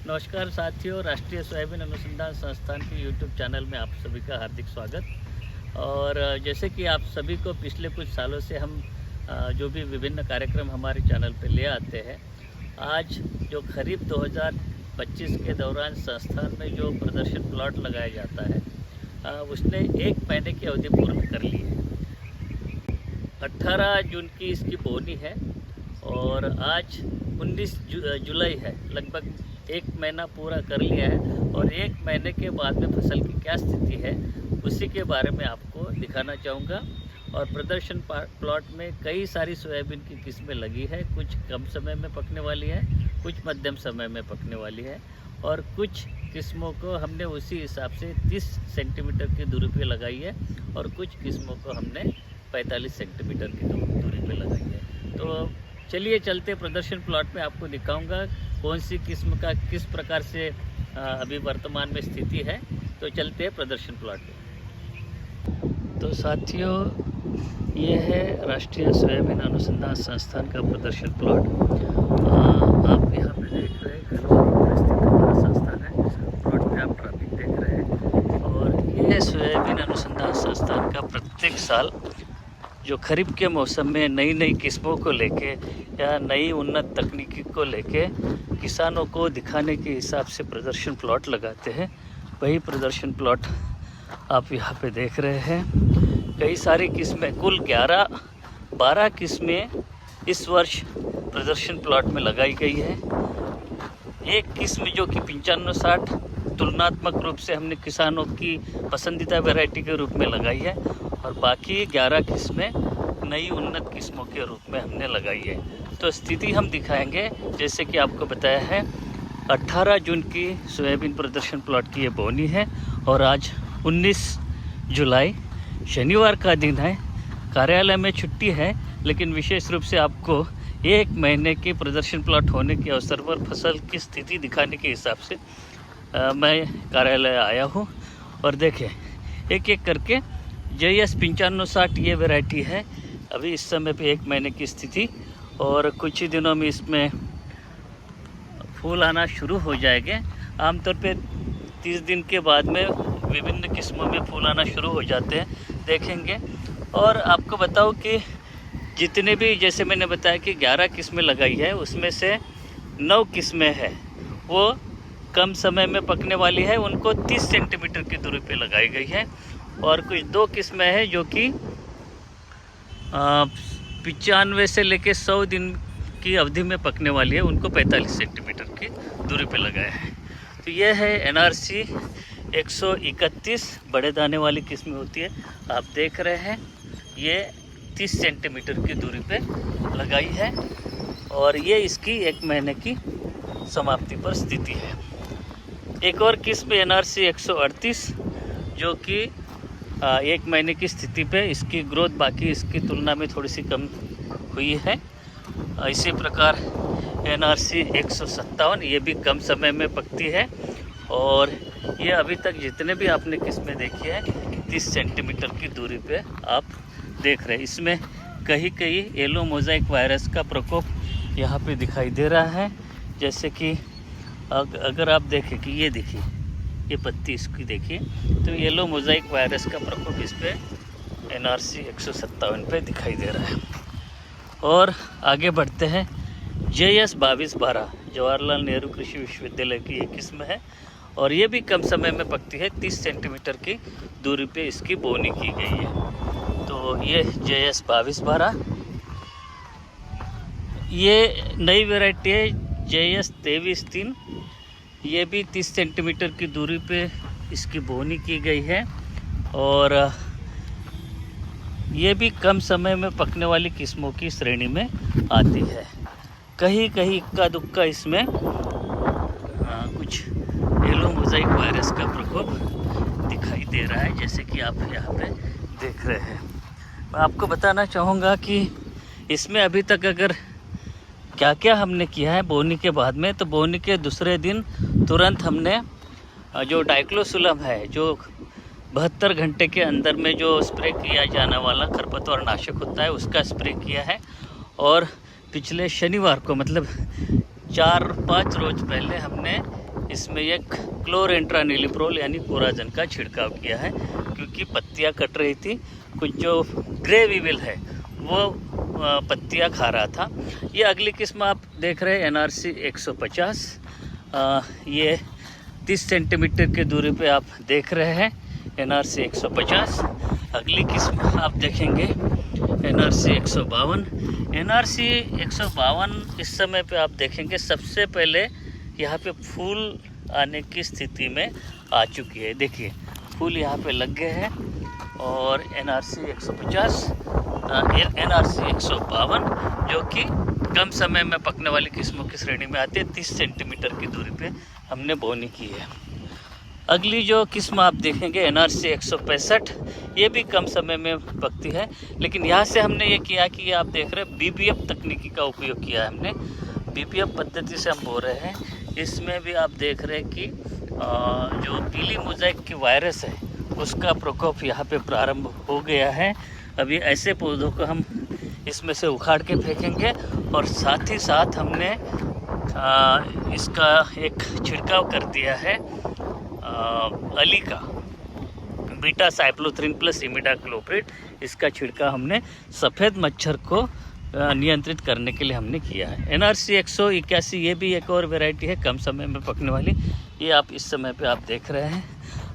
नमस्कार साथियों, राष्ट्रीय सोयाबीन अनुसंधान संस्थान के यूट्यूब चैनल में आप सभी का हार्दिक स्वागत। और जैसे कि आप सभी को पिछले कुछ सालों से हम जो भी विभिन्न कार्यक्रम हमारे चैनल पे ले आते हैं, आज जो खरीफ 2025 के दौरान संस्थान में जो प्रदर्शन प्लॉट लगाया जाता है उसने 1 महीने की अवधि पूर्ण कर ली है। 18 जून की इसकी बोनी है और आज 19 जुलाई है। लगभग 1 महीना पूरा कर लिया है और 1 महीने के बाद में फसल की क्या स्थिति है उसी के बारे में आपको दिखाना चाहूँगा। और प्रदर्शन प्लॉट में कई सारी सोयाबीन की किस्में लगी है। कुछ कम समय में पकने वाली है, कुछ मध्यम समय में पकने वाली है और कुछ किस्मों को हमने उसी हिसाब से 30 सेंटीमीटर की दूरी पे लगाई है और कुछ किस्मों को हमने 45 सेंटीमीटर की दूरी पे लगाई है। तो चलिए चलते प्रदर्शन प्लॉट में, आपको दिखाऊंगा कौन सी किस्म का किस प्रकार से अभी वर्तमान में स्थिति है। तो चलते हैं प्रदर्शन प्लॉट में। तो साथियों, ये है राष्ट्रीय सोयाबीन अनुसंधान संस्थान का प्रदर्शन प्लॉट। आप यहाँ पे देख रहे हैं, हमारा संस्थान है। प्लॉट में आप ट्रैफिक देख रहे हैं और ये सोयाबीन अनुसंधान संस्थान का प्रत्येक साल जो खरीफ के मौसम में नई नई किस्मों को लेके या नई उन्नत तकनीकी को लेके किसानों को दिखाने के हिसाब से प्रदर्शन प्लॉट लगाते हैं, वही प्रदर्शन प्लॉट आप यहाँ पे देख रहे हैं। कई सारी किस्में, कुल 12 किस्में इस वर्ष प्रदर्शन प्लॉट में लगाई गई है। एक किस्म जो कि 9560 तुलनात्मक रूप से हमने किसानों की पसंदीदा वैरायटी के रूप में लगाई है और बाकी 11 किस्में नई उन्नत किस्मों के रूप में हमने लगाई है। तो स्थिति हम दिखाएंगे। जैसे कि आपको बताया है, 18 जून की सोयाबीन प्रदर्शन प्लॉट की ये बोनी है और आज 19 जुलाई शनिवार का दिन है। कार्यालय में छुट्टी है, लेकिन विशेष रूप से आपको 1 महीने के प्रदर्शन प्लॉट होने के अवसर पर फसल की स्थिति दिखाने के हिसाब से मैं कार्यालय आया हूँ। और देखें, एक एक करके JS 9560 ये वैरायटी है। अभी इस समय पे 1 महीने की स्थिति और कुछ ही दिनों में इसमें फूल आना शुरू हो जाएंगे। आमतौर पे 30 दिन के बाद में विभिन्न किस्मों में फूल आना शुरू हो जाते हैं, देखेंगे। और आपको बताऊं कि जितने भी, जैसे मैंने बताया कि 11 किस्में लगाई है, उसमें से 9 किस्में हैं वो कम समय में पकने वाली है। उनको 30 सेंटीमीटर की दूरी पे लगाई गई है और कुछ 2 किस्में हैं जो कि 95 से लेकर 100 दिन की अवधि में पकने वाली है, उनको 45 सेंटीमीटर की दूरी पे लगाया है। तो ये है NRC 131 बड़े दाने वाली किस्म होती है। आप देख रहे हैं, ये 30 सेंटीमीटर की दूरी पे लगाई है और ये इसकी 1 महीने की समाप्ति पर स्थिति है। एक और किस्म NRC 138 जो कि 1 महीने की स्थिति पे, इसकी ग्रोथ बाकी इसकी तुलना में थोड़ी सी कम हुई है। इसी प्रकार NRC 157 ये भी कम समय में पकती है और ये अभी तक जितने भी आपने किस्में देखी है 30 सेंटीमीटर की दूरी पे आप देख रहे हैं। इसमें कहीं कहीं येलो मोज़ाइक वायरस का प्रकोप यहाँ पे दिखाई दे रहा है। जैसे कि अगर आप देखें कि ये देखिए, ये पत्ती इसकी देखिए, तो येलो मोज़ाइक वायरस का प्रकोप इस पे NRC 157 पे दिखाई दे रहा है। और आगे बढ़ते हैं, JS 2212 जवाहरलाल नेहरू कृषि विश्वविद्यालय की एक किस्म है और ये भी कम समय में पकती है। 30 सेंटीमीटर की दूरी पे इसकी बोनी की गई है। तो ये JS 2212, ये नई वैरायटी है JS 2303। ये भी 30 सेंटीमीटर की दूरी पे इसकी बोनी की गई है और ये भी कम समय में पकने वाली किस्मों की श्रेणी में आती है। कहीं कहीं इक्का दुक्का इसमें कुछ येलो मोज़ाइक वायरस का प्रकोप दिखाई दे रहा है, जैसे कि आप यहाँ पे देख रहे हैं। मैं आपको बताना चाहूँगा कि इसमें अभी तक अगर क्या क्या हमने किया है बोनी के बाद में, तो बोनी के दूसरे दिन तुरंत हमने जो डाइक्लोसुलम है, जो 72 घंटे के अंदर में जो स्प्रे किया जाने वाला खरपतवार नाशक होता है, उसका स्प्रे किया है। और पिछले शनिवार को, मतलब 4-5 रोज पहले हमने इसमें एक क्लोरेंट्रानिलिप्रोल यानी कोराजन का छिड़काव किया है, क्योंकि पत्तियां कट रही थी। कुछ जो ग्रे वीविल है वो पत्तियां खा रहा था। ये अगली किस्म आप देख रहे हैं NRC 150। ये 30 सेंटीमीटर की दूरी पे आप देख रहे हैं NRC 150। अगली किस्म आप देखेंगे NRC 152। NRC 152 इस समय पे आप देखेंगे सबसे पहले यहाँ पे फूल आने की स्थिति में आ चुकी है। देखिए फूल यहाँ पे लग गए हैं। और NRC 150 NRC 152 जो कि कम समय में पकने वाली किस्मों की श्रेणी में आती है। 30 सेंटीमीटर की दूरी पे हमने बोनी की है। अगली जो किस्म आप देखेंगे NRC 165, ये भी कम समय में पकती है, लेकिन यहाँ से हमने ये किया कि आप देख रहे हैं BBF तकनीकी का उपयोग किया है हमने। BBF पद्धति से हम बो रहे हैं। इसमें भी आप देख रहे हैं कि जो पीली मोज़ेक की वायरस है उसका प्रकोप यहाँ पे प्रारंभ हो गया है। अभी ऐसे पौधों को हम इसमें से उखाड़ के फेंकेंगे और साथ ही साथ हमने इसका एक छिड़काव कर दिया है अली का बीटा साइक्लोथ्रिन प्लस इमिडाक्लोप्रिड। इसका छिड़काव हमने सफ़ेद मच्छर को नियंत्रित करने के लिए हमने किया है। NRC 181 ये भी एक और वैरायटी है कम समय में पकने वाली। ये आप इस समय पे आप देख रहे हैं।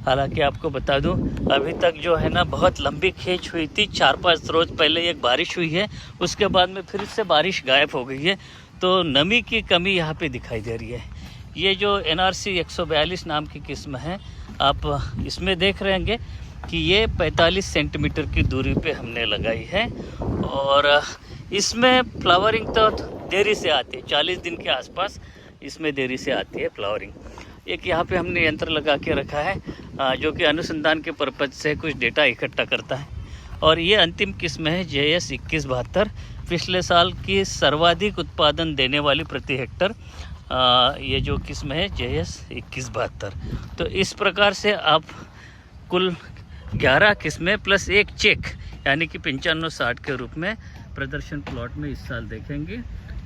हालांकि आपको बता दूं अभी तक जो है ना बहुत लंबी खींच हुई थी। 4-5 रोज़ पहले एक बारिश हुई है, उसके बाद में फिर से बारिश गायब हो गई है, तो नमी की कमी यहाँ पे दिखाई दे रही है। ये जो NRC 142 नाम की किस्म है, आप इसमें देख रहे होंगे कि ये 45 सेंटीमीटर की दूरी पे हमने लगाई है। और इसमें फ्लावरिंग तो देरी से आती है, 40 दिन के आसपास इसमें देरी से आती है फ्लावरिंग। एक यहाँ पे हमने यंत्र लगा के रखा है जो कि अनुसंधान के पर्पज से कुछ डेटा इकट्ठा करता है। और ये अंतिम किस्म है JS 2172। पिछले साल की सर्वाधिक उत्पादन देने वाली प्रति हेक्टर ये जो किस्म है JS 2172। तो इस प्रकार से आप कुल 11 किस्में प्लस एक चेक यानी कि 95-60 के रूप में प्रदर्शन प्लॉट में इस साल देखेंगे।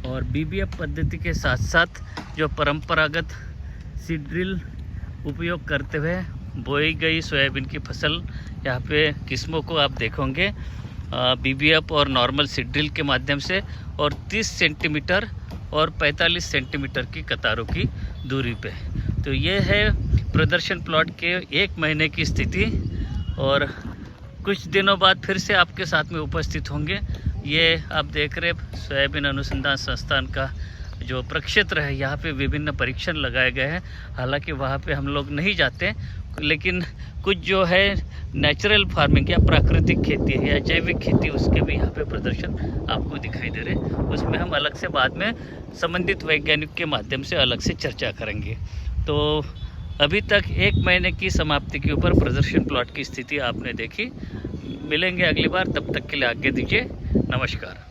और BBF पद्धति के साथ साथ जो परंपरागत सीड ड्रिल उपयोग करते हुए बोई गई सोयाबीन की फसल यहाँ पे किस्मों को आप देखोगे BBF और नॉर्मल सीड ड्रिल के माध्यम से, और 30 सेंटीमीटर और 45 सेंटीमीटर की कतारों की दूरी पे। तो ये है प्रदर्शन प्लॉट के 1 महीने की स्थिति। और कुछ दिनों बाद फिर से आपके साथ में उपस्थित होंगे। ये आप देख रहे सोयाबीन अनुसंधान संस्थान का जो प्रक्षेत्र है, यहाँ पे विभिन्न परीक्षण लगाए गए हैं। हालांकि वहाँ पे हम लोग नहीं जाते, लेकिन कुछ जो है नेचुरल फार्मिंग या प्राकृतिक खेती है या जैविक खेती, उसके भी यहाँ पे प्रदर्शन आपको दिखाई दे रहे हैं। उसमें हम अलग से बाद में संबंधित वैज्ञानिक के माध्यम से अलग से चर्चा करेंगे। तो अभी तक 1 महीने की समाप्ति के ऊपर प्रदर्शन प्लॉट की स्थिति आपने देखी। मिलेंगे अगली बार, तब तक के लिए आज्ञा दीजिए। नमस्कार।